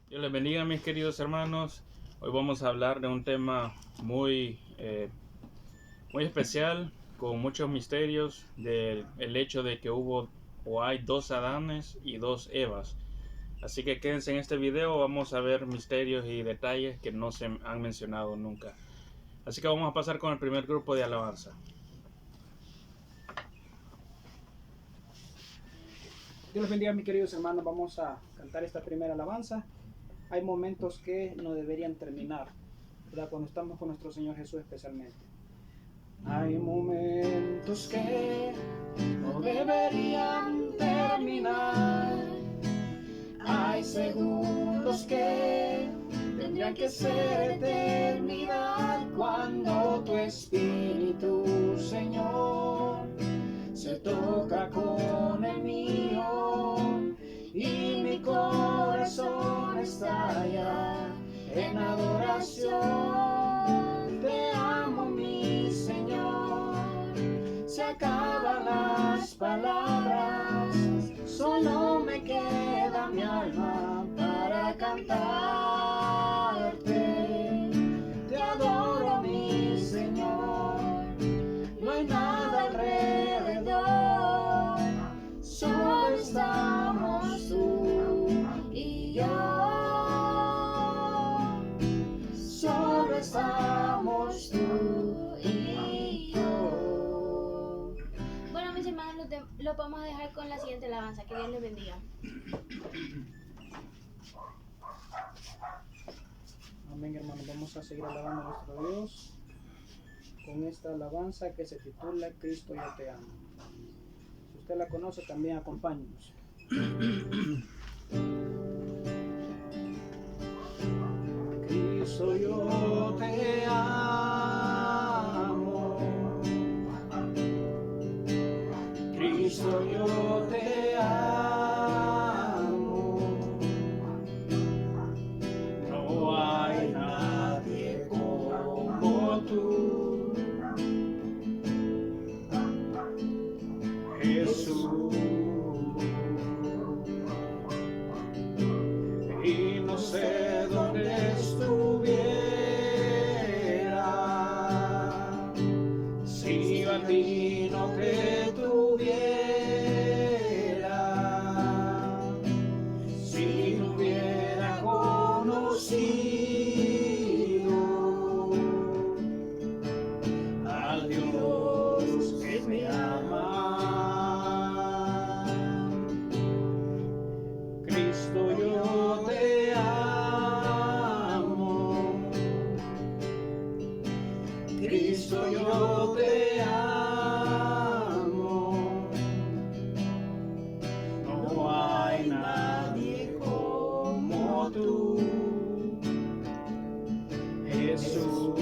Dios les bendiga, mis queridos hermanos. Hoy vamos a hablar de un tema muy especial, con muchos misterios, del el hecho de que hubo o hay dos Adanes y dos Evas. Así que quédense en este video, vamos a ver misterios y detalles que no se han mencionado nunca. Así que vamos a pasar con el primer grupo de alabanza. Dios los bendiga, mis queridos hermanos. Vamos a cantar esta primera alabanza. Hay momentos que no deberían terminar, ¿verdad? Cuando estamos con nuestro Señor Jesús especialmente. Hay momentos que no deberían terminar. Hay segundos que tendrían que ser eternidad. Cuando tu espíritu, Señor, se toca con el mío y mi corazón estalla en adoración. Te amo, mi Señor. Se acaban las palabras, solo me queda mi alma para cantarte. Te adoro, mi Señor. No hay nada alrededor, solo estamos tú y yo. Solo estamos tú y yo. Bueno, mis hermanos, lo vamos a dejar con la siguiente alabanza. Que Dios les bendiga. Amén, hermanos. Vamos a seguir alabando a nuestro Dios con esta alabanza que se titula Cristo, yo te amo. Si usted la conoce, también acompáñenos. Cristo, yo te amo. Cristo, yo te amo. No hay nadie como tú, Jesús. Y no sé dónde estuviera si yo a ti no te tuviera, si no hubiera conocido al Dios que me ama. Cristo, yo te amo. Cristo, yo te amo. No hay nadie como tú, Jesús.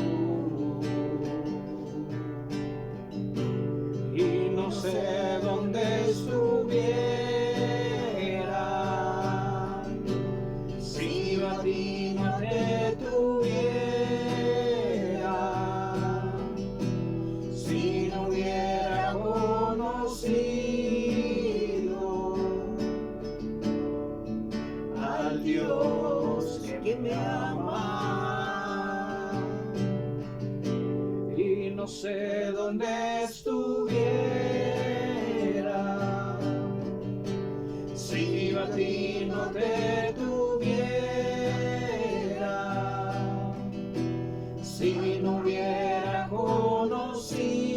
Y no sé dónde estuviera si yo a ti no te tuviera, si no hubiera conocido al Dios que me ama. Y no sé dónde estuviera si yo a ti no te tuviera, si no hubiera conocido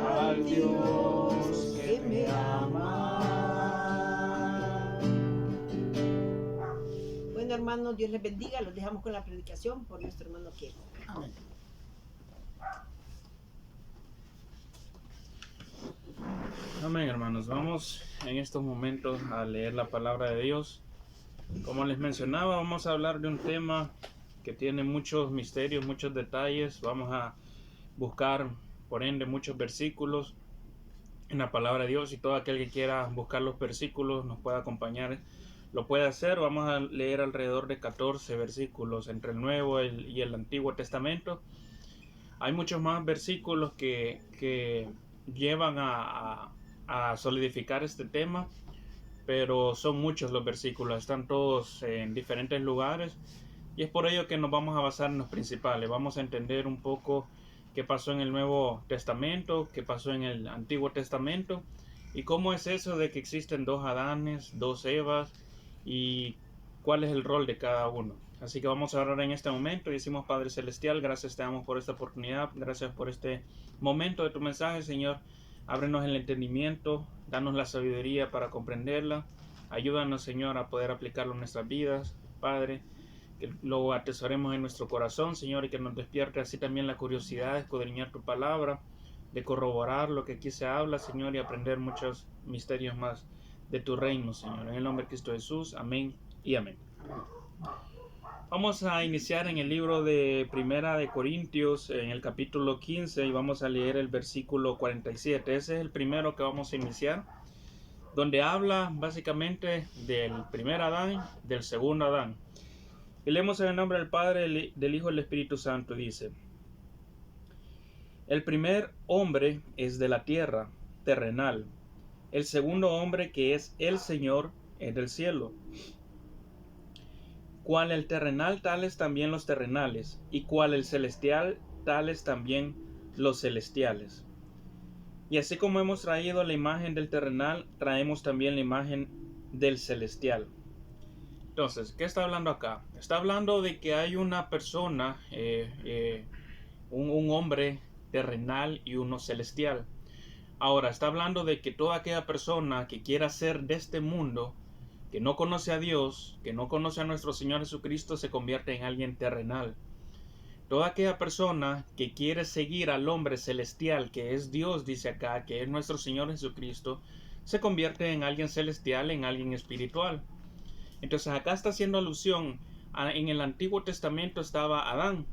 al Dios que me ama. Bueno, hermanos, Dios les bendiga. Los dejamos con la predicación por nuestro hermano Kevin. Amén. Amén, hermanos. Vamos en estos momentos a leer la palabra de Dios. Como les mencionaba, vamos a hablar de un tema que tiene muchos misterios, muchos detalles. Vamos a buscar, por ende, muchos versículos en la palabra de Dios, y todo aquel que quiera buscar los versículos nos puede acompañar, lo puede hacer. Vamos a leer alrededor de 14 versículos entre el Nuevo y el Antiguo Testamento. Hay muchos más versículos que llevan a solidificar este tema, pero son muchos los versículos, están todos en diferentes lugares, y es por ello que nos vamos a basar en los principales. Vamos a entender un poco qué pasó en el Nuevo Testamento, qué pasó en el Antiguo Testamento, y cómo es eso de que existen dos Adanes, dos Evas, y cuál es el rol de cada uno. Así que vamos a orar en este momento y decimos: Padre Celestial, gracias te damos por esta oportunidad, gracias por este momento de tu mensaje, Señor. Ábrenos el entendimiento, danos la sabiduría para comprenderla, ayúdanos, Señor, a poder aplicarlo en nuestras vidas, Padre, que lo atesoremos en nuestro corazón, Señor, y que nos despierte así también la curiosidad de escudriñar tu palabra, de corroborar lo que aquí se habla, Señor, y aprender muchos misterios más de tu reino, Señor. En el nombre de Cristo Jesús, amén y amén. Vamos a iniciar en el libro de Primera de Corintios, en el capítulo 15, y vamos a leer el versículo 47. Ese es el primero que vamos a iniciar, donde habla básicamente del primer Adán, del segundo Adán. Y leemos en el nombre del Padre, del Hijo y del Espíritu Santo. Dice: el primer hombre es de la tierra, terrenal. El segundo hombre, que es el Señor, es del cielo. Cual el terrenal, tales también los terrenales, y cual el celestial, tales también los celestiales. Y así como hemos traído la imagen del terrenal, traemos también la imagen del celestial. Entonces, ¿qué está hablando acá? Está hablando de que hay una persona, un hombre terrenal y uno celestial. Ahora, está hablando de que toda aquella persona que quiera ser de este mundo, que no conoce a Dios, que no conoce a nuestro Señor Jesucristo, se convierte en alguien terrenal. Toda aquella persona que quiere seguir al hombre celestial, que es Dios, dice acá, que es nuestro Señor Jesucristo, se convierte en alguien celestial, en alguien espiritual. Entonces acá está haciendo alusión en el Antiguo Testamento estaba Adán.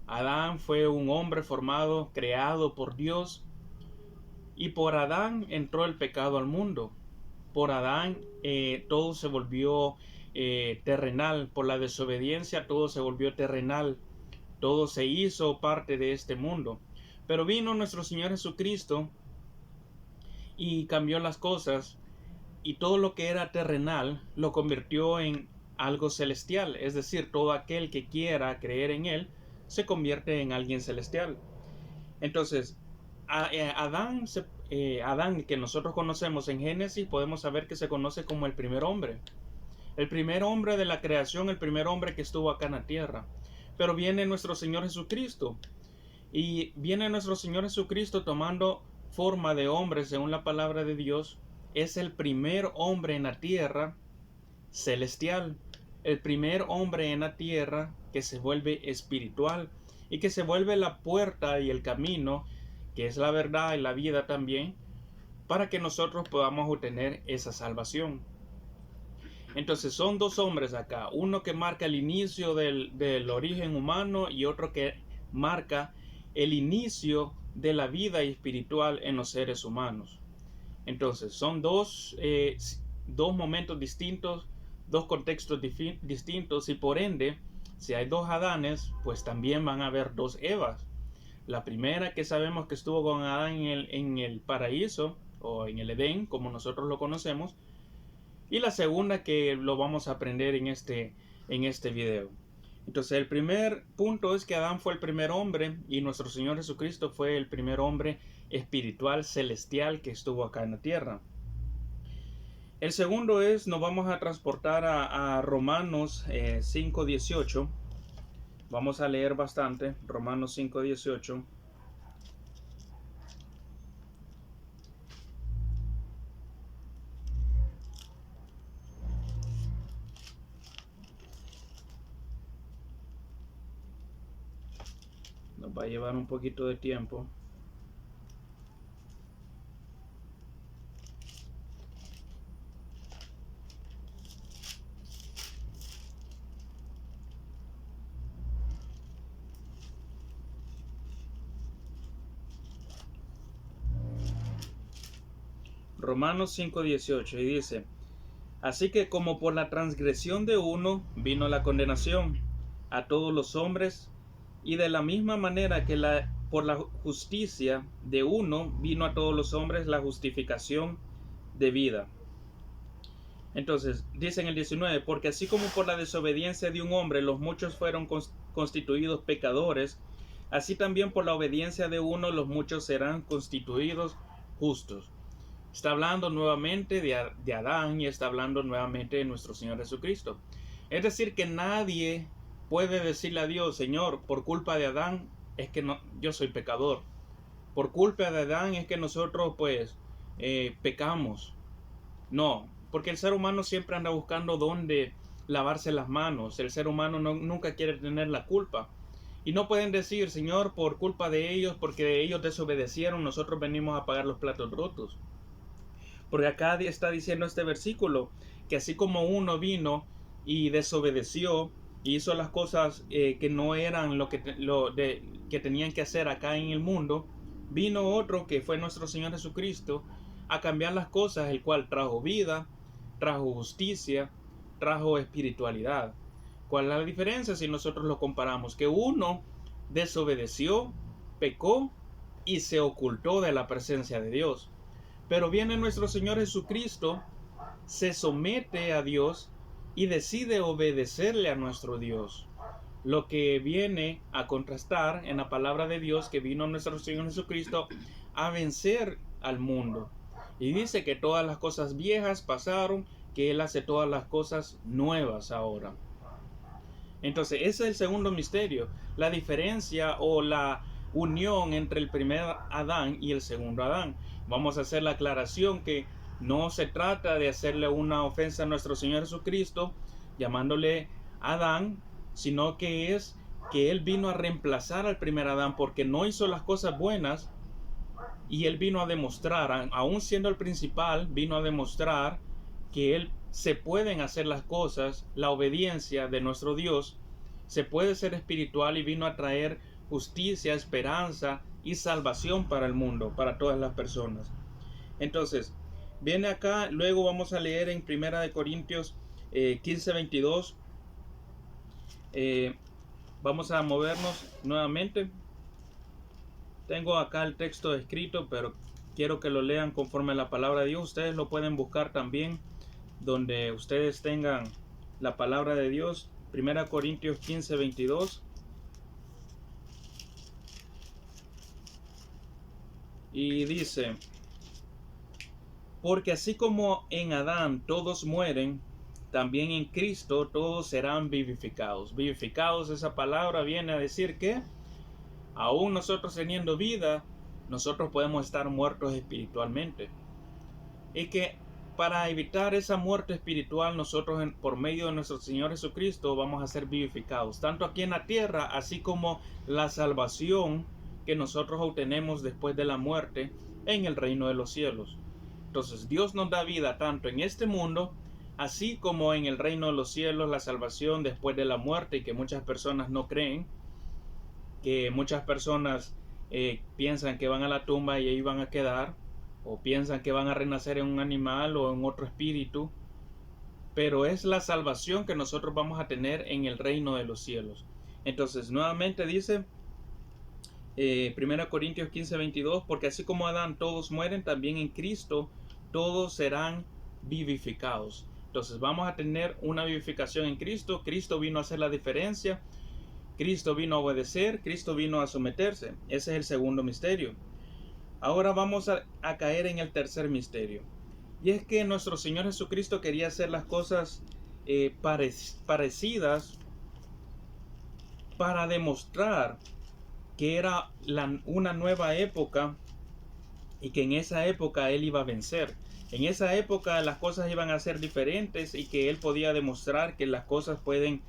Adán fue un hombre formado, creado por Dios, y por Adán entró el pecado al mundo. Por Adán todo se volvió terrenal. Por la desobediencia todo se volvió terrenal. Todo se hizo parte de este mundo. Pero vino nuestro Señor Jesucristo y cambió las cosas, y todo lo que era terrenal lo convirtió en algo celestial. Es decir, todo aquel que quiera creer en Él se convierte en alguien celestial. Entonces, Adán que nosotros conocemos en Génesis, podemos saber que se conoce como el primer hombre. El primer hombre de la creación, el primer hombre que estuvo acá en la tierra. Pero viene nuestro Señor Jesucristo. Y viene nuestro Señor Jesucristo tomando forma de hombre según la palabra de Dios. Es el primer hombre en la tierra celestial. El primer hombre en la tierra que se vuelve espiritual. Y que se vuelve la puerta y el camino, que es la verdad y la vida también, para que nosotros podamos obtener esa salvación. Entonces son dos hombres acá, uno que marca el inicio del origen humano y otro que marca el inicio de la vida espiritual en los seres humanos. Entonces son dos momentos distintos, dos contextos distintos, y por ende, si hay dos Adanes, pues también van a haber dos Evas. La primera, que sabemos que estuvo con Adán en el paraíso, o en el Edén, como nosotros lo conocemos. Y la segunda, que lo vamos a aprender en este video. Entonces el primer punto es que Adán fue el primer hombre, y nuestro Señor Jesucristo fue el primer hombre espiritual celestial que estuvo acá en la tierra. El segundo es, nos vamos a transportar a Romanos 5:18. Vamos a leer bastante, Romanos 5:18. Nos va a llevar un poquito de tiempo. Romanos 5:18, y dice: así que como por la transgresión de uno vino la condenación a todos los hombres, y de la misma manera que por la justicia de uno vino a todos los hombres la justificación de vida. Entonces, dice en el 19, porque así como por la desobediencia de un hombre los muchos fueron constituidos pecadores, así también por la obediencia de uno los muchos serán constituidos justos. Está hablando nuevamente de Adán y está hablando nuevamente de nuestro Señor Jesucristo. Es decir, que nadie puede decirle a Dios, Señor, por culpa de Adán es que no, yo soy pecador. Por culpa de Adán es que nosotros pues pecamos. No, porque el ser humano siempre anda buscando dónde lavarse las manos. El ser humano nunca quiere tener la culpa. Y no pueden decir, Señor, por culpa de ellos, porque ellos desobedecieron, nosotros venimos a pagar los platos rotos. Porque acá está diciendo este versículo, que así como uno vino y desobedeció, y hizo las cosas que no eran que tenían que hacer acá en el mundo, vino otro que fue nuestro Señor Jesucristo a cambiar las cosas, el cual trajo vida, trajo justicia, trajo espiritualidad. ¿Cuál es la diferencia si nosotros lo comparamos? Que uno desobedeció, pecó y se ocultó de la presencia de Dios. Pero viene nuestro Señor Jesucristo, se somete a Dios y decide obedecerle a nuestro Dios. Lo que viene a contrastar en la palabra de Dios que vino nuestro Señor Jesucristo a vencer al mundo. Y dice que todas las cosas viejas pasaron, que Él hace todas las cosas nuevas ahora. Entonces, ese es el segundo misterio, la diferencia o la unión entre el primer Adán y el segundo Adán. Vamos a hacer la aclaración que no se trata de hacerle una ofensa a nuestro Señor Jesucristo llamándole Adán, sino que es que Él vino a reemplazar al primer Adán porque no hizo las cosas buenas y Él vino a demostrar, aún siendo el principal, vino a demostrar que Él se pueden hacer las cosas, la obediencia de nuestro Dios, se puede ser espiritual y vino a traer justicia, esperanza y salvación para el mundo, para todas las personas. Entonces, viene acá, luego vamos a leer en 1 Corintios 15:22. Vamos a movernos nuevamente. Tengo acá el texto escrito, pero quiero que lo lean conforme a la palabra de Dios. Ustedes lo pueden buscar también donde ustedes tengan la palabra de Dios. 1 Corintios 15:22. Y dice, porque así como en Adán todos mueren, también en Cristo todos serán vivificados. Vivificados, esa palabra viene a decir que aún nosotros teniendo vida, nosotros podemos estar muertos espiritualmente. Y que para evitar esa muerte espiritual, nosotros por medio de nuestro Señor Jesucristo vamos a ser vivificados, tanto aquí en la tierra, así como la salvación que nosotros obtenemos después de la muerte en el reino de los cielos. Entonces Dios nos da vida tanto en este mundo, así como en el reino de los cielos, la salvación después de la muerte, y que muchas personas no creen, que muchas personas piensan que van a la tumba y ahí van a quedar, o piensan que van a renacer en un animal o en otro espíritu, pero es la salvación que nosotros vamos a tener en el reino de los cielos. Entonces nuevamente dice 1 Corintios 15:22, porque así como Adán todos mueren, también en Cristo todos serán vivificados. Entonces vamos a tener una vivificación en Cristo. Cristo vino a hacer la diferencia, Cristo vino a obedecer, Cristo vino a someterse. Ese es el segundo misterio. Ahora vamos a caer en el tercer misterio. Y es que nuestro Señor Jesucristo quería hacer las cosas parecidas para demostrar que era una nueva época y que en esa época Él iba a vencer. En esa época las cosas iban a ser diferentes y que Él podía demostrar que las cosas pueden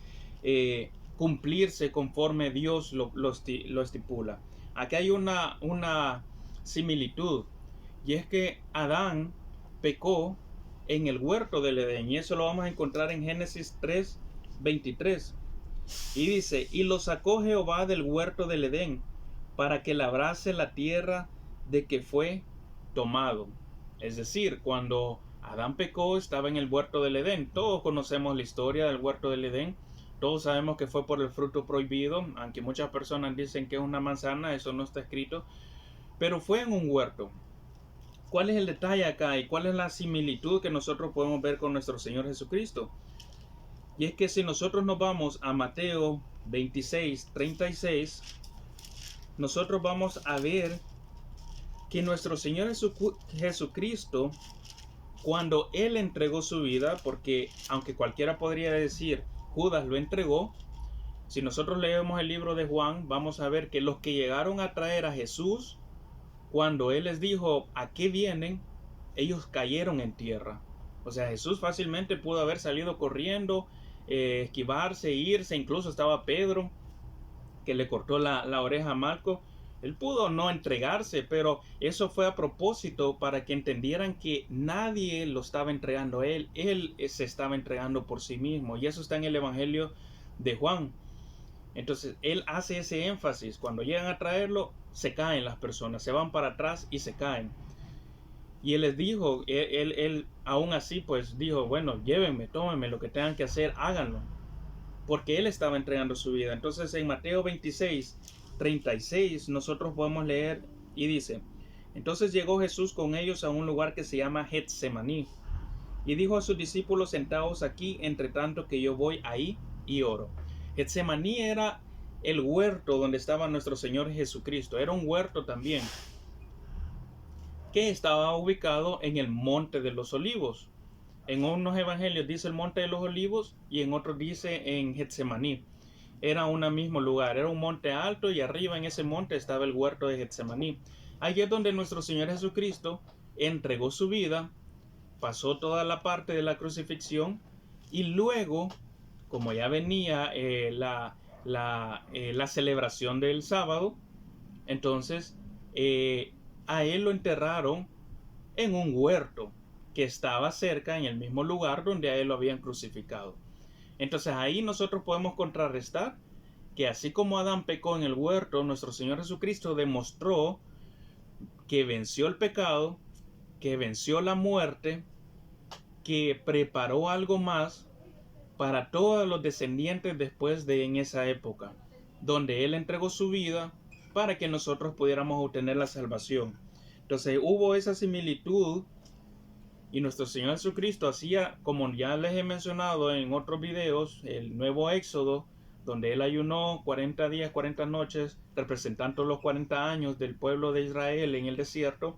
cumplirse conforme Dios lo estipula. Aquí hay una similitud, y es que Adán pecó en el huerto del Edén, y eso lo vamos a encontrar en Génesis 3:23. Y dice, y lo sacó Jehová del huerto del Edén para que labrase la tierra de que fue tomado. Es decir, cuando Adán pecó estaba en el huerto del Edén. Todos conocemos la historia del huerto del Edén. Todos sabemos que fue por el fruto prohibido, aunque muchas personas dicen que es una manzana, eso no está escrito. Pero fue en un huerto. ¿Cuál es el detalle acá y cuál es la similitud que nosotros podemos ver con nuestro Señor Jesucristo? Y es que si nosotros nos vamos a Mateo 26:36, nosotros vamos a ver que nuestro Señor Jesucristo, cuando Él entregó su vida, porque aunque cualquiera podría decir Judas lo entregó, si nosotros leemos el libro de Juan, vamos a ver que los que llegaron a traer a Jesús, cuando Él les dijo ¿a qué vienen?, ellos cayeron en tierra. O sea, Jesús fácilmente pudo haber salido corriendo, esquivarse, irse. Incluso estaba Pedro, que le cortó la oreja a Malco. Él pudo no entregarse, pero eso fue a propósito para que entendieran que nadie lo estaba entregando a él. Él se estaba entregando por sí mismo. Y eso está en el Evangelio de Juan. Entonces, él hace ese énfasis. Cuando llegan a traerlo, se caen las personas, se van para atrás y se caen. Y él les dijo, él aún así pues dijo, bueno, llévenme, tómenme, lo que tengan que hacer, háganlo. Porque él estaba entregando su vida. Entonces en Mateo 26:36 nosotros podemos leer y dice, entonces llegó Jesús con ellos a un lugar que se llama Getsemaní. Y dijo a sus discípulos, sentaos aquí, entre tanto que yo voy ahí y oro. Getsemaní era el huerto donde estaba nuestro Señor Jesucristo. Era un huerto también, que estaba ubicado en el Monte de los Olivos. En unos evangelios dice el Monte de los Olivos y en otros dice en Getsemaní. Era un mismo lugar, era un monte alto y arriba en ese monte estaba el huerto de Getsemaní. Allí es donde nuestro Señor Jesucristo entregó su vida, pasó toda la parte de la crucifixión y luego, como ya venía la celebración del sábado, entonces a él lo enterraron en un huerto que estaba cerca, en el mismo lugar donde a él lo habían crucificado. Entonces ahí nosotros podemos contrarrestar que así como Adán pecó en el huerto, nuestro Señor Jesucristo demostró que venció el pecado, que venció la muerte, que preparó algo más para todos los descendientes después de en esa época, donde Él entregó su vida para que nosotros pudiéramos obtener la salvación. Entonces hubo esa similitud y nuestro Señor Jesucristo hacía, como ya les he mencionado en otros videos, el nuevo Éxodo, donde Él ayunó 40 días, 40 noches, representando los 40 años del pueblo de Israel en el desierto.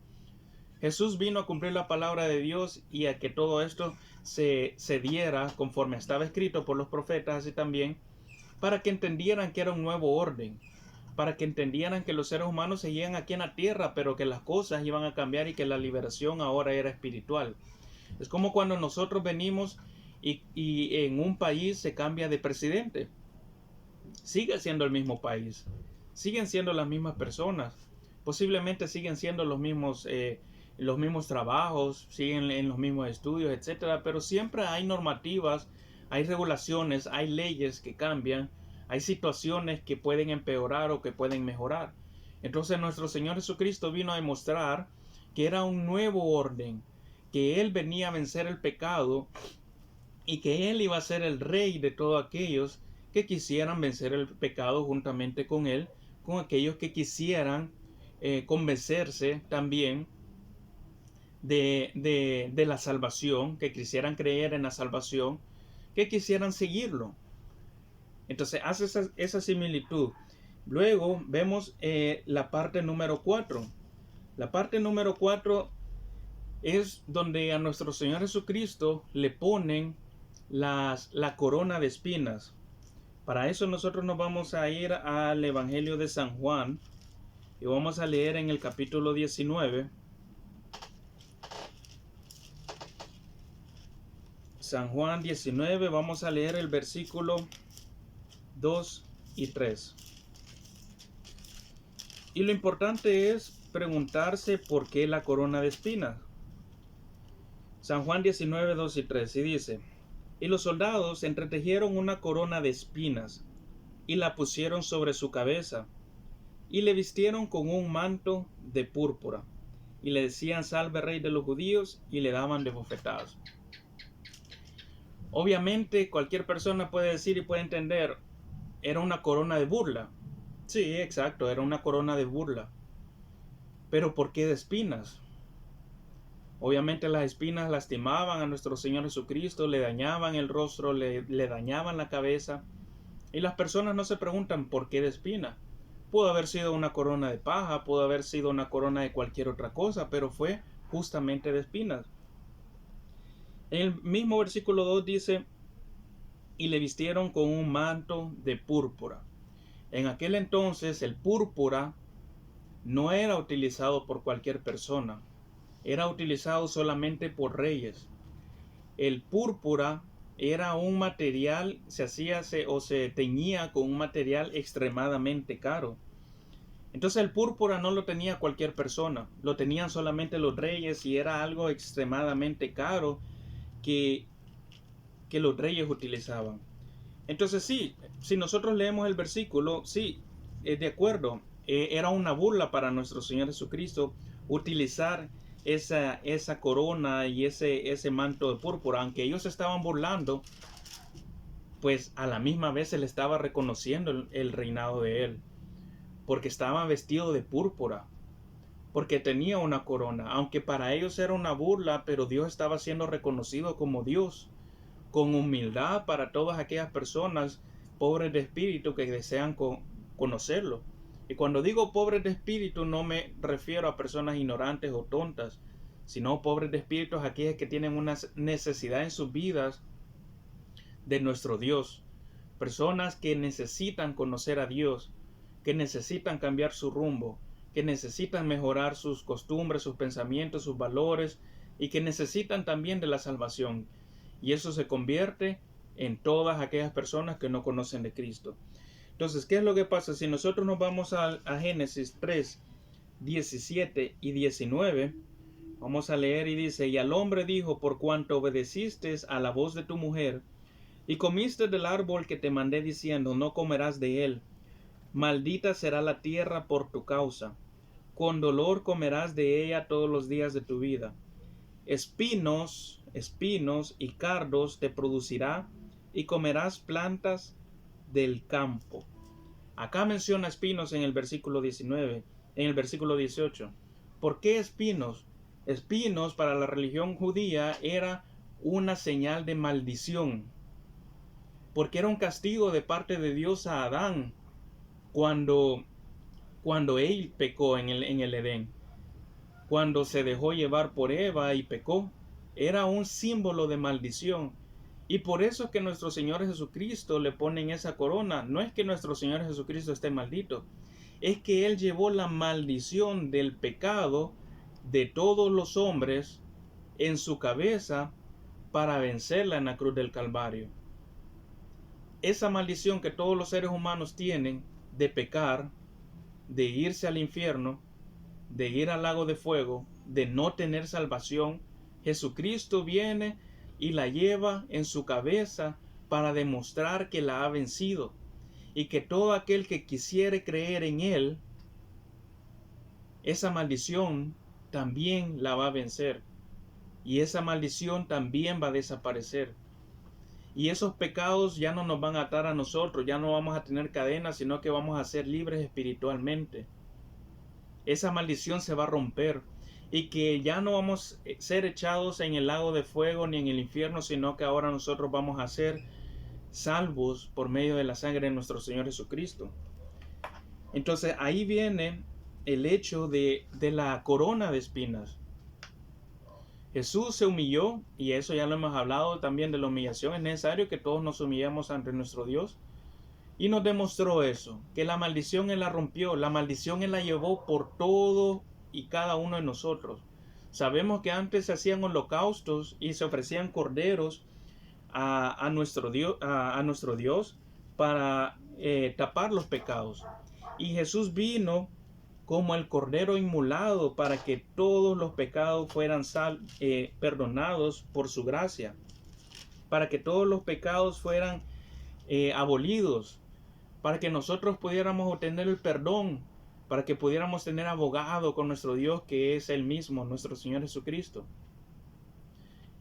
Jesús vino a cumplir la palabra de Dios y a que todo esto se diera conforme estaba escrito por los profetas, así también, para que entendieran que era un nuevo orden, para que entendieran que los seres humanos seguían aquí en la tierra, pero que las cosas iban a cambiar y que la liberación ahora era espiritual. Es como cuando nosotros venimos y en un país se cambia de presidente. Sigue siendo el mismo país, siguen siendo las mismas personas, posiblemente siguen siendo los mismos trabajos, siguen en los mismos estudios, etcétera, pero siempre hay normativas, hay regulaciones, hay leyes que cambian, hay situaciones que pueden empeorar o que pueden mejorar. Entonces nuestro Señor Jesucristo vino a demostrar que era un nuevo orden, que Él venía a vencer el pecado y que Él iba a ser el rey de todos aquellos que quisieran vencer el pecado juntamente con Él, con aquellos que quisieran convencerse también de la salvación, que quisieran creer en la salvación, que quisieran seguirlo. Entonces hace esa similitud. Luego vemos la parte número 4. La parte número 4 es donde a nuestro Señor Jesucristo le ponen la corona de espinas. Para eso nosotros nos vamos a ir al Evangelio de San Juan y vamos a leer en el capítulo 19. San Juan 19, vamos a leer el versículo 2 y 3. Y lo importante es preguntarse por qué la corona de espinas. San Juan 19, 2 y 3, y dice: y los soldados entretejieron una corona de espinas y la pusieron sobre su cabeza y le vistieron con un manto de púrpura y le decían: salve rey de los judíos, y le daban de bofetadas. Obviamente cualquier persona puede decir y puede entender, era una corona de burla. Sí, exacto, era una corona de burla. Pero ¿por qué de espinas? Obviamente las espinas lastimaban a nuestro Señor Jesucristo, le dañaban el rostro, le dañaban la cabeza. Y las personas no se preguntan por qué de espina. Pudo haber sido una corona de paja, pudo haber sido una corona de cualquier otra cosa, pero fue justamente de espinas. En el mismo versículo 2 dice, y le vistieron con un manto de púrpura. En aquel entonces el púrpura no era utilizado por cualquier persona, era utilizado solamente por reyes. El púrpura era un material, se teñía con un material extremadamente caro. Entonces el púrpura no lo tenía cualquier persona, lo tenían solamente los reyes y era algo extremadamente caro que los reyes utilizaban. Entonces sí, si nosotros leemos el versículo, sí, de acuerdo, era una burla para nuestro Señor Jesucristo utilizar esa corona y ese manto de púrpura. Aunque ellos estaban burlando, pues a la misma vez se le estaba reconociendo el reinado de él, porque estaba vestido de púrpura, porque tenía una corona. Aunque para ellos era una burla, pero Dios estaba siendo reconocido como Dios, con humildad para todas aquellas personas pobres de espíritu que desean conocerlo. Y cuando digo pobres de espíritu no me refiero a personas ignorantes o tontas, sino pobres de espíritu a aquellas que tienen una necesidad en sus vidas de nuestro Dios. Personas que necesitan conocer a Dios, que necesitan cambiar su rumbo, que necesitan mejorar sus costumbres, sus pensamientos, sus valores, y que necesitan también de la salvación. Y eso se convierte en todas aquellas personas que no conocen de Cristo. Entonces, ¿qué es lo que pasa? Si nosotros nos vamos a Génesis 3, 17 y 19, vamos a leer y dice, y al hombre dijo, por cuanto obedeciste a la voz de tu mujer, y comiste del árbol que te mandé diciendo, no comerás de él, maldita será la tierra por tu causa, con dolor comerás de ella todos los días de tu vida. Espinos y cardos te producirá, y comerás plantas del campo. Acá menciona espinos en el versículo 19, en el versículo 18. ¿Por qué espinos? Espinos para la religión judía era una señal de maldición, porque era un castigo de parte de Dios a Adán cuando él pecó en el Edén. Cuando se dejó llevar por Eva y pecó, era un símbolo de maldición. Y por eso es que nuestro Señor Jesucristo le ponen esa corona. No es que nuestro Señor Jesucristo esté maldito, es que Él llevó la maldición del pecado de todos los hombres en su cabeza para vencerla en la cruz del Calvario. Esa maldición que todos los seres humanos tienen de pecar, de irse al infierno, de ir al lago de fuego, de no tener salvación, Jesucristo viene y la lleva en su cabeza para demostrar que la ha vencido, y que todo aquel que quisiere creer en Él, esa maldición también la va a vencer, y esa maldición también va a desaparecer. Y esos pecados ya no nos van a atar a nosotros, ya no vamos a tener cadenas, sino que vamos a ser libres espiritualmente. Esa maldición se va a romper, y que ya no vamos a ser echados en el lago de fuego ni en el infierno, sino que ahora nosotros vamos a ser salvos por medio de la sangre de nuestro Señor Jesucristo. Entonces ahí viene el hecho de la corona de espinas. Jesús se humilló, y eso ya lo hemos hablado también de la humillación. Es necesario que todos nos humillemos ante nuestro Dios, y nos demostró eso, que la maldición Él la rompió, la maldición Él la llevó por todo y cada uno de nosotros. Sabemos que antes se hacían holocaustos y se ofrecían corderos a nuestro Dios para tapar los pecados. Y Jesús vino como el cordero inmolado para que todos los pecados fueran perdonados por su gracia, para que todos los pecados fueran abolidos, para que nosotros pudiéramos obtener el perdón, para que pudiéramos tener abogado con nuestro Dios, que es Él mismo, nuestro Señor Jesucristo.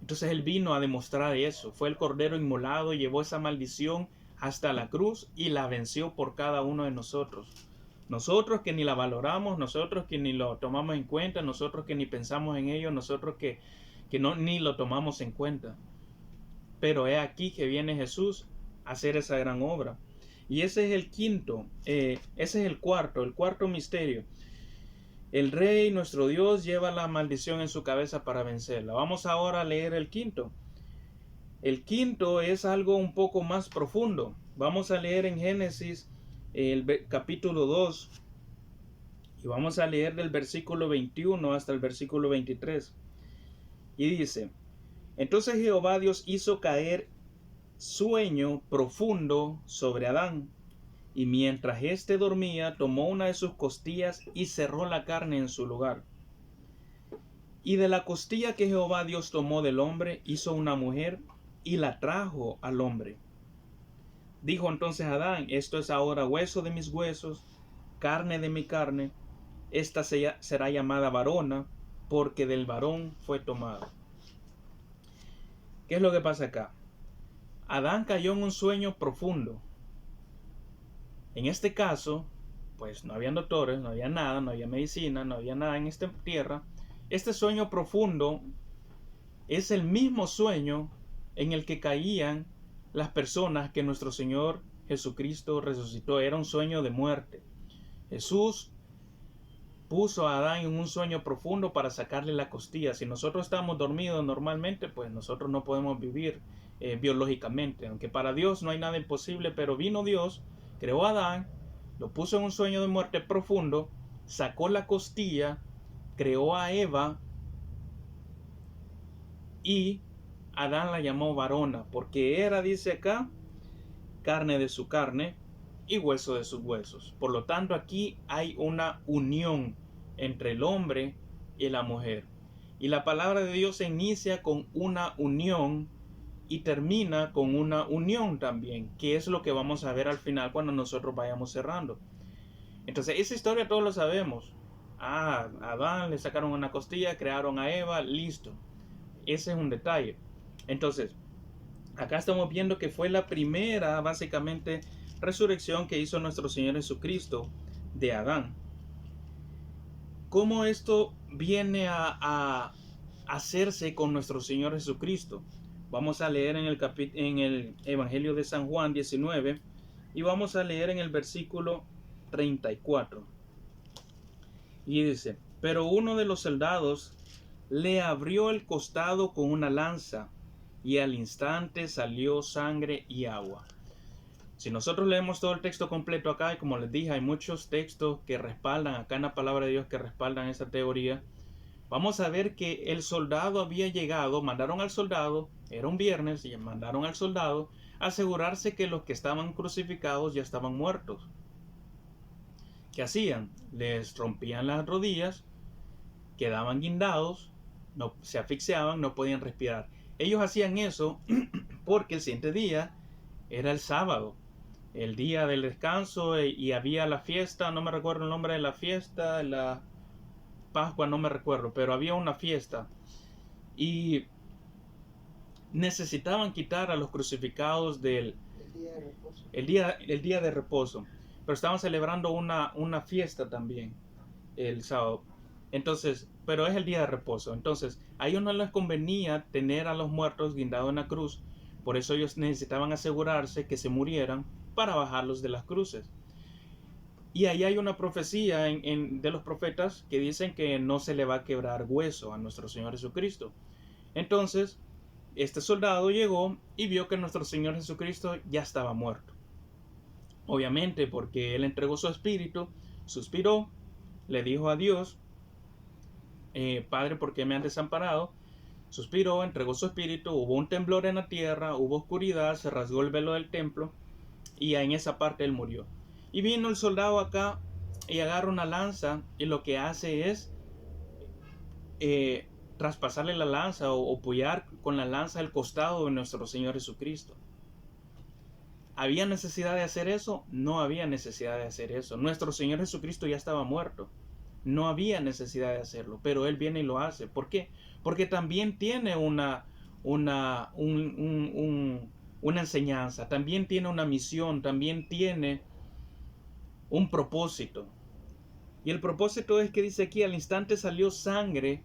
Entonces Él vino a demostrar eso. Fue el cordero inmolado, llevó esa maldición hasta la cruz y la venció por cada uno de nosotros. Nosotros que ni la valoramos, nosotros que ni lo tomamos en cuenta, nosotros que ni pensamos en ello, nosotros que no, ni lo tomamos en cuenta. Pero es aquí que viene Jesús a hacer esa gran obra. Y ese es el quinto, ese es el cuarto misterio. El Rey, nuestro Dios, lleva la maldición en su cabeza para vencerla. Vamos ahora a leer el quinto. El quinto es algo un poco más profundo. Vamos a leer en Génesis el capítulo 2 y vamos a leer del versículo 21 hasta el versículo 23. Y dice: entonces Jehová Dios hizo caer sueño profundo sobre Adán, y mientras éste dormía, tomó una de sus costillas y cerró la carne en su lugar. Y de la costilla que Jehová Dios tomó del hombre, hizo una mujer y la trajo al hombre. Dijo entonces Adán: esto es ahora hueso de mis huesos, carne de mi carne. Esta será llamada varona, porque del varón fue tomado. ¿Qué es lo que pasa acá? Adán cayó en un sueño profundo. En este caso, pues no había doctores, no había nada, no había medicina, no había nada en esta tierra. Este sueño profundo es el mismo sueño en el que caían las personas que nuestro Señor Jesucristo resucitó. Era un sueño de muerte. Jesús puso a Adán en un sueño profundo para sacarle la costilla. Si nosotros estamos dormidos normalmente, pues nosotros no podemos vivir biológicamente. Aunque para Dios no hay nada imposible, pero vino Dios, creó a Adán, lo puso en un sueño de muerte profundo, sacó la costilla, creó a Eva y Adán la llamó varona, porque era, dice acá, carne de su carne y hueso de sus huesos. Por lo tanto, aquí hay una unión entre el hombre y la mujer. Y la palabra de Dios se inicia con una unión y termina con una unión también, que es lo que vamos a ver al final cuando nosotros vayamos cerrando. Entonces, esa historia todos lo sabemos. A Adán le sacaron una costilla, crearon a Eva, listo. Ese es un detalle. Entonces, acá estamos viendo que fue la primera, básicamente, resurrección que hizo nuestro Señor Jesucristo de Adán. ¿Cómo esto viene a hacerse con nuestro Señor Jesucristo? Vamos a leer en el Evangelio de San Juan 19 y vamos a leer en el versículo 34. Y dice: pero uno de los soldados le abrió el costado con una lanza, y al instante salió sangre y agua. Si nosotros leemos todo el texto completo acá, y como les dije, hay muchos textos que respaldan acá en la palabra de Dios, que respaldan esa teoría, vamos a ver que el soldado había llegado, mandaron al soldado, era un viernes, y mandaron al soldado a asegurarse que los que estaban crucificados ya estaban muertos. ¿Qué hacían? Les rompían las rodillas, quedaban guindados, no, se asfixiaban, no podían respirar. Ellos hacían eso porque el siguiente día era el sábado, el día del descanso, y había la fiesta, no me recuerdo el nombre de la fiesta, la Pascua, no me recuerdo, pero había una fiesta y necesitaban quitar a los crucificados del el día de reposo, pero estaban celebrando una fiesta también el sábado. Entonces, pero es el día de reposo. Entonces, a ellos no les convenía tener a los muertos guindados en la cruz. Por eso ellos necesitaban asegurarse que se murieran para bajarlos de las cruces. Y ahí hay una profecía de los profetas que dicen que no se le va a quebrar hueso a nuestro Señor Jesucristo. Entonces, este soldado llegó y vio que nuestro Señor Jesucristo ya estaba muerto. Obviamente, porque él entregó su espíritu, suspiró, le dijo a Dios: Padre, ¿por qué me han desamparado? Suspiró, entregó su espíritu, hubo un temblor en la tierra, hubo oscuridad, se rasgó el velo del templo y en esa parte él murió. Y vino el soldado acá y agarra una lanza y lo que hace es traspasarle la lanza o apoyar con la lanza el costado de nuestro Señor Jesucristo. ¿Había necesidad de hacer eso? No había necesidad de hacer eso. Nuestro Señor Jesucristo ya estaba muerto. No había necesidad de hacerlo, pero Él viene y lo hace. ¿Por qué? Porque también tiene una enseñanza, también tiene una misión, también tiene un propósito. Y el propósito es que dice aquí, al instante salió sangre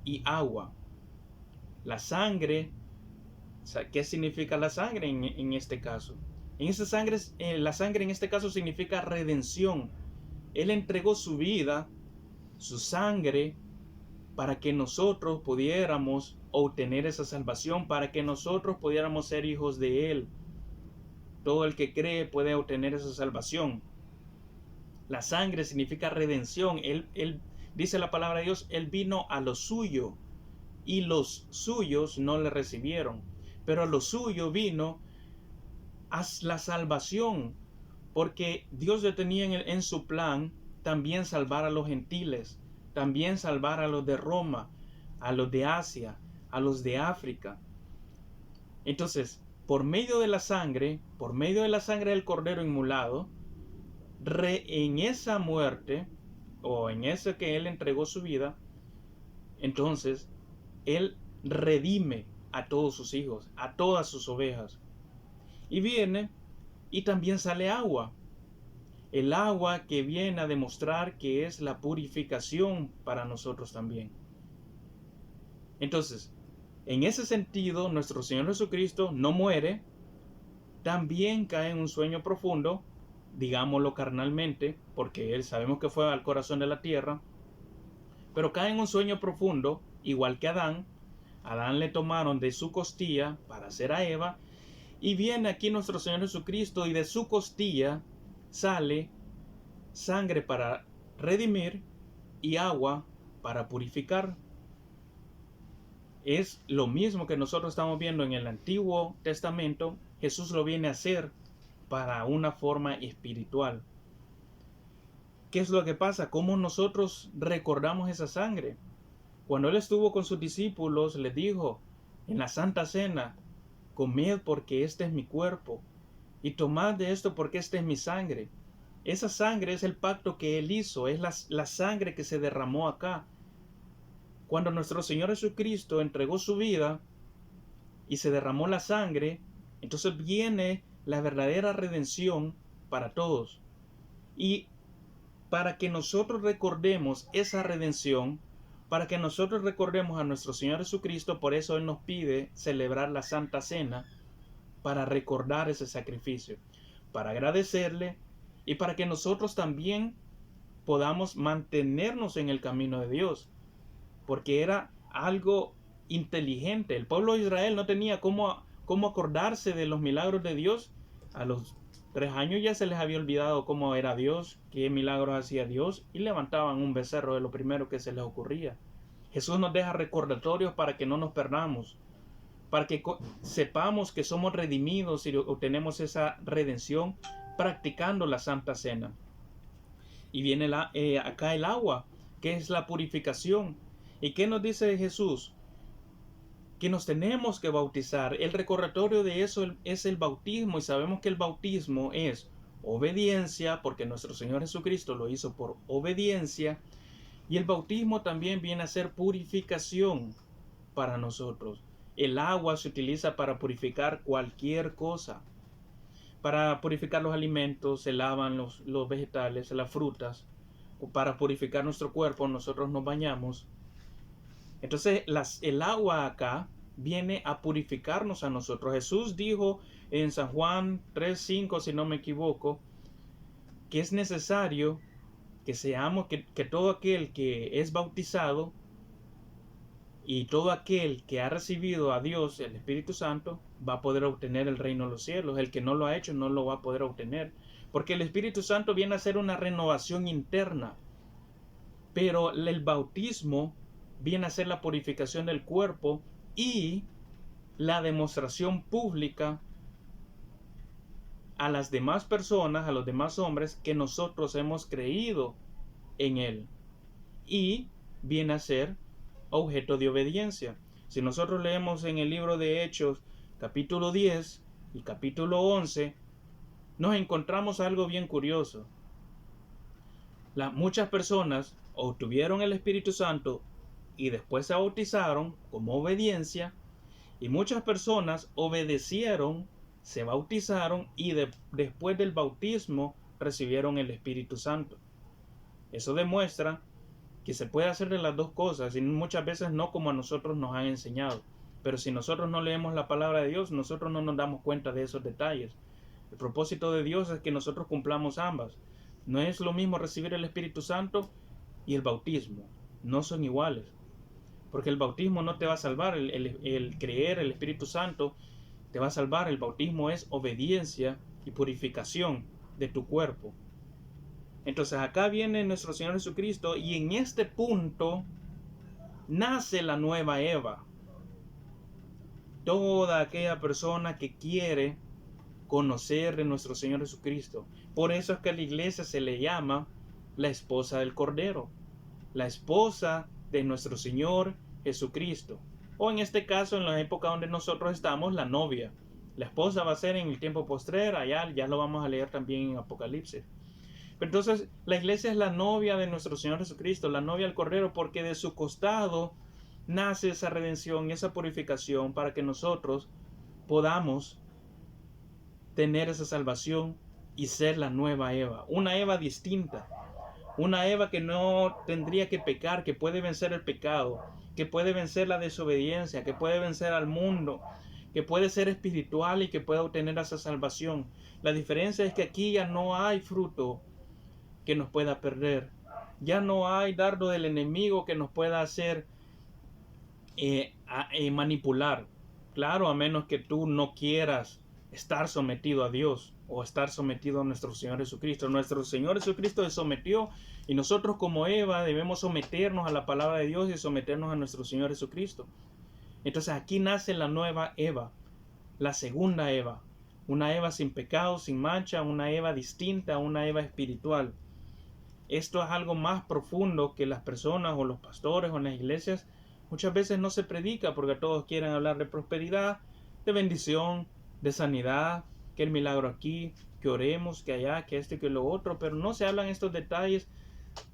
y agua. La sangre, ¿qué significa la sangre en este caso? La sangre en este caso significa redención. Él entregó su vida, su sangre, para que nosotros pudiéramos obtener esa salvación, para que nosotros pudiéramos ser hijos de Él. Todo el que cree puede obtener esa salvación. La sangre significa redención. Él dice la palabra de Dios, Él vino a lo suyo y los suyos no le recibieron. Pero a lo suyo vino a la salvación, porque Dios ya tenía en su plan también salvar a los gentiles, también salvar a los de Roma, a los de Asia, a los de África. Entonces, por medio de la sangre del Cordero inmolado, en esa muerte, o en ese que Él entregó su vida, entonces Él redime a todos sus hijos, a todas sus ovejas. Y viene y también sale agua. El agua que viene a demostrar que es la purificación para nosotros también. Entonces, en ese sentido, nuestro Señor Jesucristo no muere, también cae en un sueño profundo, digámoslo carnalmente, porque Él sabemos que fue al corazón de la tierra, pero cae en un sueño profundo, igual que Adán. Adán le tomaron de su costilla para hacer a Eva, y viene aquí nuestro Señor Jesucristo y de su costilla sale sangre para redimir y agua para purificar. Es lo mismo que nosotros estamos viendo en el Antiguo Testamento. Jesús lo viene a hacer para una forma espiritual. ¿Qué es lo que pasa? ¿Cómo nosotros recordamos esa sangre? Cuando Él estuvo con sus discípulos, les dijo en la Santa Cena, comed porque este es mi cuerpo, y tomad de esto porque esta es mi sangre. Esa sangre es el pacto que Él hizo, es la sangre que se derramó acá. Cuando nuestro Señor Jesucristo entregó su vida y se derramó la sangre, entonces viene la verdadera redención para todos. Y para que nosotros recordemos esa redención, para que nosotros recordemos a nuestro Señor Jesucristo, por eso Él nos pide celebrar la Santa Cena, para recordar ese sacrificio, para agradecerle y para que nosotros también podamos mantenernos en el camino de Dios, porque era algo inteligente. El pueblo de Israel no tenía cómo acordarse de los milagros de Dios. A los 3 años ya se les había olvidado cómo era Dios, qué milagros hacía Dios, y levantaban un becerro de lo primero que se les ocurría. Jesús nos deja recordatorios para que no nos perdamos, para que sepamos que somos redimidos y obtenemos esa redención practicando la Santa Cena. Y viene acá el agua, que es la purificación. ¿Y qué nos dice Jesús? Que nos tenemos que bautizar. El recordatorio de eso es el bautismo, y sabemos que el bautismo es obediencia, porque nuestro Señor Jesucristo lo hizo por obediencia, y el bautismo también viene a ser purificación para nosotros. El agua se utiliza para purificar cualquier cosa, para purificar los alimentos, se lavan los vegetales, las frutas, para purificar nuestro cuerpo, nosotros nos bañamos. Entonces el agua acá viene a purificarnos a nosotros. Jesús dijo en San Juan 3:5, si no me equivoco, que es necesario que seamos, que todo aquel que es bautizado y todo aquel que ha recibido a Dios, el Espíritu Santo, va a poder obtener el reino de los cielos. El que no lo ha hecho no lo va a poder obtener, porque el Espíritu Santo viene a hacer una renovación interna. Pero el bautismo viene a ser la purificación del cuerpo y la demostración pública a las demás personas, a los demás hombres, que nosotros hemos creído en Él. Y viene a ser objeto de obediencia. Si nosotros leemos en el libro de Hechos, capítulo 10 y capítulo 11, nos encontramos algo bien curioso. Muchas personas obtuvieron el Espíritu Santo y después se bautizaron como obediencia, y muchas personas obedecieron, se bautizaron y después del bautismo recibieron el Espíritu Santo. Eso demuestra que se puede hacer de las dos cosas y muchas veces no como a nosotros nos han enseñado. Pero si nosotros no leemos la palabra de Dios, nosotros no nos damos cuenta de esos detalles. El propósito de Dios es que nosotros cumplamos ambas. No es lo mismo recibir el Espíritu Santo y el bautismo. No son iguales. Porque el bautismo no te va a salvar. El creer el Espíritu Santo te va a salvar. El bautismo es obediencia y purificación de tu cuerpo. Entonces acá viene nuestro Señor Jesucristo y en este punto nace la nueva Eva. Toda aquella persona que quiere conocer de nuestro Señor Jesucristo. Por eso es que a la iglesia se le llama la esposa del Cordero, la esposa de nuestro Señor Jesucristo. O en este caso, en la época donde nosotros estamos, la novia. La esposa va a ser en el tiempo postrero, allá ya lo vamos a leer también en Apocalipsis. Pero entonces, la iglesia es la novia de nuestro Señor Jesucristo, la novia del Cordero, porque de su costado nace esa redención y esa purificación para que nosotros podamos tener esa salvación y ser la nueva Eva, una Eva distinta, una Eva que no tendría que pecar, que puede vencer el pecado, que puede vencer la desobediencia, que puede vencer al mundo, que puede ser espiritual y que pueda obtener esa salvación. La diferencia es que aquí ya no hay fruto que nos pueda perder, ya no hay dardo del enemigo que nos pueda hacer manipular. Claro, a menos que tú no quieras estar sometido a Dios o estar sometido a nuestro Señor Jesucristo. Nuestro Señor Jesucristo se sometió y nosotros como Eva debemos someternos a la palabra de Dios y someternos a nuestro Señor Jesucristo. Entonces aquí nace la nueva Eva, la segunda Eva, una Eva sin pecado, sin mancha, una Eva distinta, una Eva espiritual. Esto es algo más profundo que las personas o los pastores o en las iglesias muchas veces no se predica, porque todos quieren hablar de prosperidad, de bendición, de sanidad, que el milagro aquí, que oremos, que allá, que esto y que lo otro, pero no se hablan estos detalles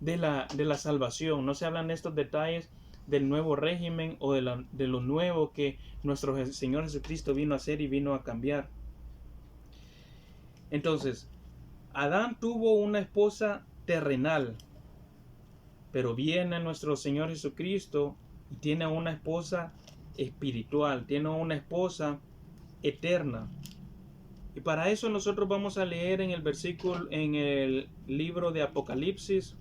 de la salvación, no se hablan estos detalles del nuevo régimen o de lo nuevo que nuestro Señor Jesucristo vino a hacer y vino a cambiar. Entonces, Adán tuvo una esposa terrenal, pero viene nuestro Señor Jesucristo y tiene una esposa espiritual, tiene una esposa eterna. Y para eso nosotros vamos a leer en el libro de Apocalipsis,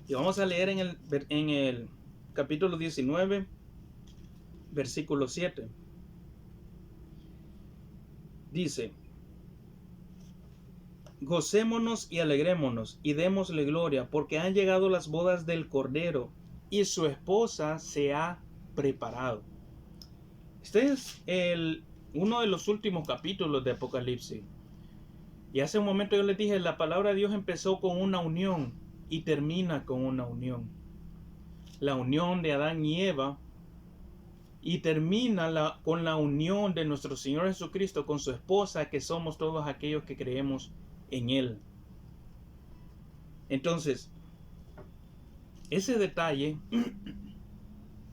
y vamos a leer en el capítulo 19, versículo 7. Dice: gocémonos y alegrémonos y démosle gloria, porque han llegado las bodas del Cordero y su esposa se ha preparado. Este es uno de los últimos capítulos de Apocalipsis. Y hace un momento yo les dije, la palabra de Dios empezó con una unión y termina con una unión. La unión de Adán y Eva, y termina con la unión de nuestro Señor Jesucristo con su esposa, que somos todos aquellos que creemos en Él. Entonces, ese detalle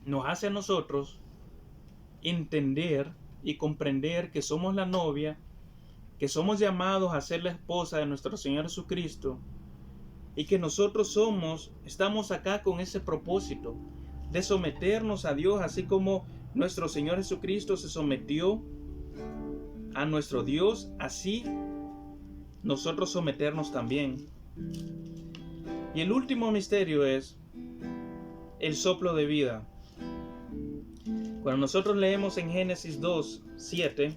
nos hace a nosotros entender y comprender que somos la novia, que somos llamados a ser la esposa de nuestro Señor Jesucristo, y que nosotros estamos acá con ese propósito de someternos a Dios, así como nuestro Señor Jesucristo se sometió a nuestro Dios, así nosotros someternos también. Y el último misterio es el soplo de vida. Cuando nosotros leemos en Génesis 2:7,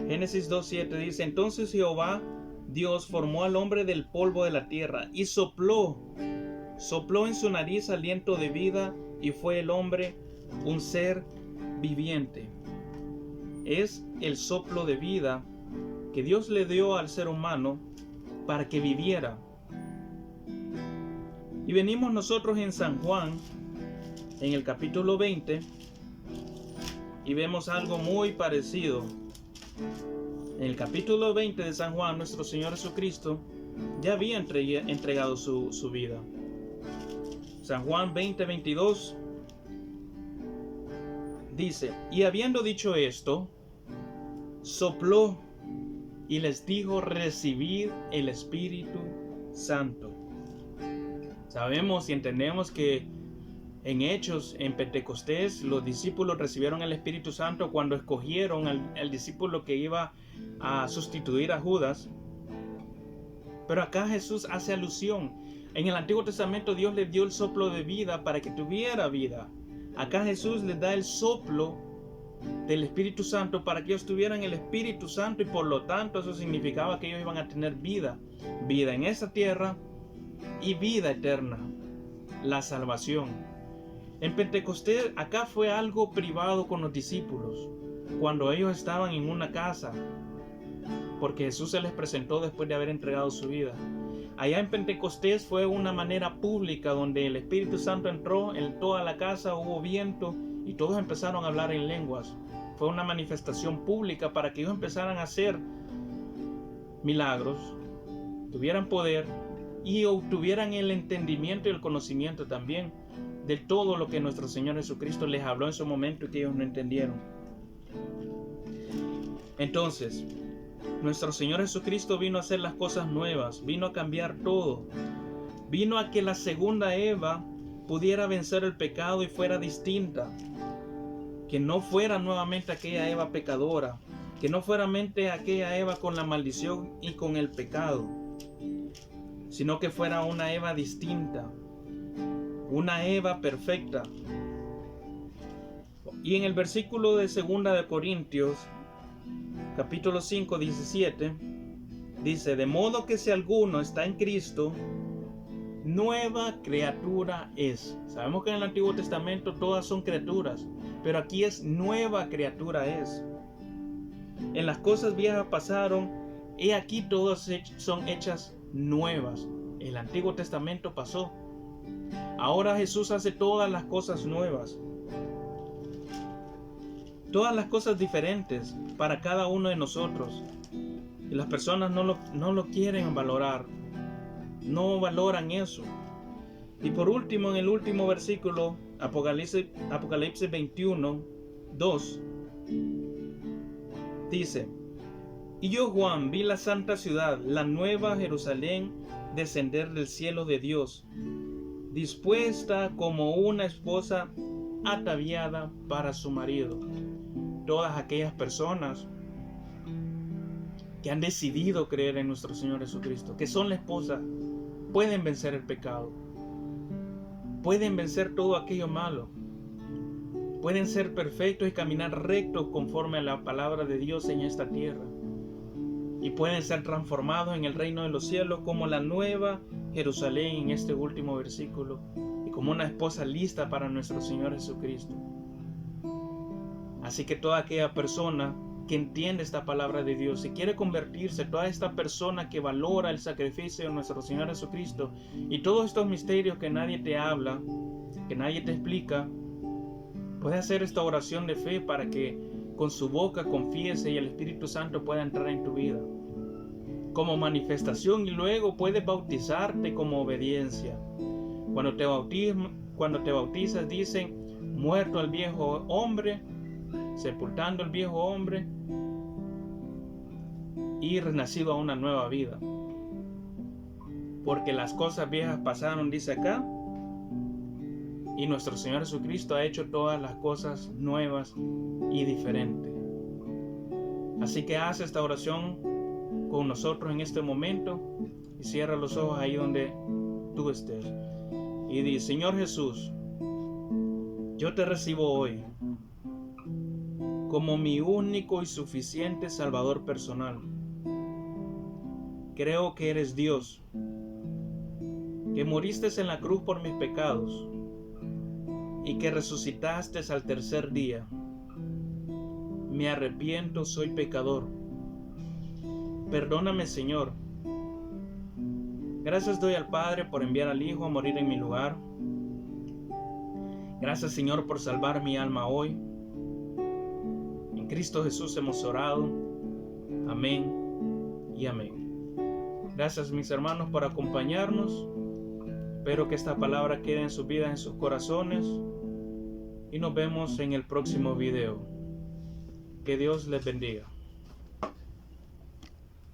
Génesis 2:7 dice: entonces Jehová Dios formó al hombre del polvo de la tierra y sopló en su nariz aliento de vida, y fue el hombre un ser viviente. Es el soplo de vida que Dios le dio al ser humano para que viviera. Y venimos nosotros en San Juan, en el capítulo 20, y vemos algo muy parecido. En el capítulo 20 de San Juan, nuestro Señor Jesucristo ya había entregado su vida. San Juan 20:22 dice: y habiendo dicho esto, sopló y les dijo: recibid el Espíritu Santo. Sabemos y entendemos que en Hechos, en Pentecostés, los discípulos recibieron el Espíritu Santo cuando escogieron al discípulo que iba a sustituir a Judas. Pero acá Jesús hace alusión. En el Antiguo Testamento Dios les dio el soplo de vida para que tuviera vida. Acá Jesús les da el soplo del Espíritu Santo para que ellos tuvieran el Espíritu Santo, y por lo tanto eso significaba que ellos iban a tener vida en esta tierra y vida eterna, la salvación. En Pentecostés acá fue algo privado con los discípulos, cuando ellos estaban en una casa, porque Jesús se les presentó después de haber entregado su vida. Allá en Pentecostés fue una manera pública donde el Espíritu Santo entró en toda la casa, hubo viento y todos empezaron a hablar en lenguas. Fue una manifestación pública para que ellos empezaran a hacer milagros, tuvieran poder y obtuvieran el entendimiento y el conocimiento también de todo lo que nuestro Señor Jesucristo les habló en su momento y que ellos no entendieron. Entonces, nuestro Señor Jesucristo vino a hacer las cosas nuevas, vino a cambiar todo, vino a que la segunda Eva pudiera vencer el pecado y fuera distinta, que no fuera nuevamente aquella Eva pecadora, que no fuera nuevamente aquella Eva con la maldición y con el pecado, sino que fuera una Eva distinta, una Eva perfecta. Y en el versículo de 2 de Corintios, capítulo 5, 17, dice: de modo que si alguno está en Cristo, nueva criatura es. Sabemos que en el Antiguo Testamento todas son criaturas, pero aquí es nueva criatura es. En las cosas viejas pasaron, y aquí todas son hechas nuevas. El Antiguo Testamento pasó. Ahora Jesús hace todas las cosas nuevas. Todas las cosas diferentes para cada uno de nosotros. Y las personas no lo quieren valorar. No valoran eso. Y por último, en el último versículo, Apocalipsis 21, 2, dice: y yo, Juan, vi la santa ciudad, la nueva Jerusalén, descender del cielo de Dios, dispuesta como una esposa ataviada para su marido. Todas aquellas personas que han decidido creer en nuestro Señor Jesucristo, que son la esposa, pueden vencer el pecado, pueden vencer todo aquello malo, pueden ser perfectos y caminar rectos conforme a la palabra de Dios en esta tierra, y pueden ser transformados en el reino de los cielos como la nueva Jerusalén en este último versículo, y como una esposa lista para nuestro Señor Jesucristo. Así que toda aquella persona que entiende esta palabra de Dios y quiere convertirse, toda esta persona que valora el sacrificio de nuestro Señor Jesucristo y todos estos misterios que nadie te habla, que nadie te explica, puede hacer esta oración de fe para que con su boca confiese y el Espíritu Santo pueda entrar en tu vida como manifestación, y luego puedes bautizarte como obediencia. Cuando te bautizas dicen: muerto al viejo hombre, sepultando el viejo hombre y renacido a una nueva vida, porque las cosas viejas pasaron, dice acá, y nuestro Señor Jesucristo ha hecho todas las cosas nuevas y diferentes. Así que haz esta oración con nosotros en este momento y cierra los ojos ahí donde tú estés y di: Señor Jesús, yo te recibo hoy como mi único y suficiente Salvador personal. Creo que eres Dios, que moriste en la cruz por mis pecados y que resucitaste al tercer día. Me arrepiento, soy pecador. Perdóname, Señor. Gracias doy al Padre por enviar al Hijo a morir en mi lugar. Gracias, Señor, por salvar mi alma hoy. En Cristo Jesús hemos orado. Amén y amén. Gracias, mis hermanos, por acompañarnos. Espero que esta palabra quede en sus vidas, en sus corazones. Y nos vemos en el próximo video. Que Dios les bendiga.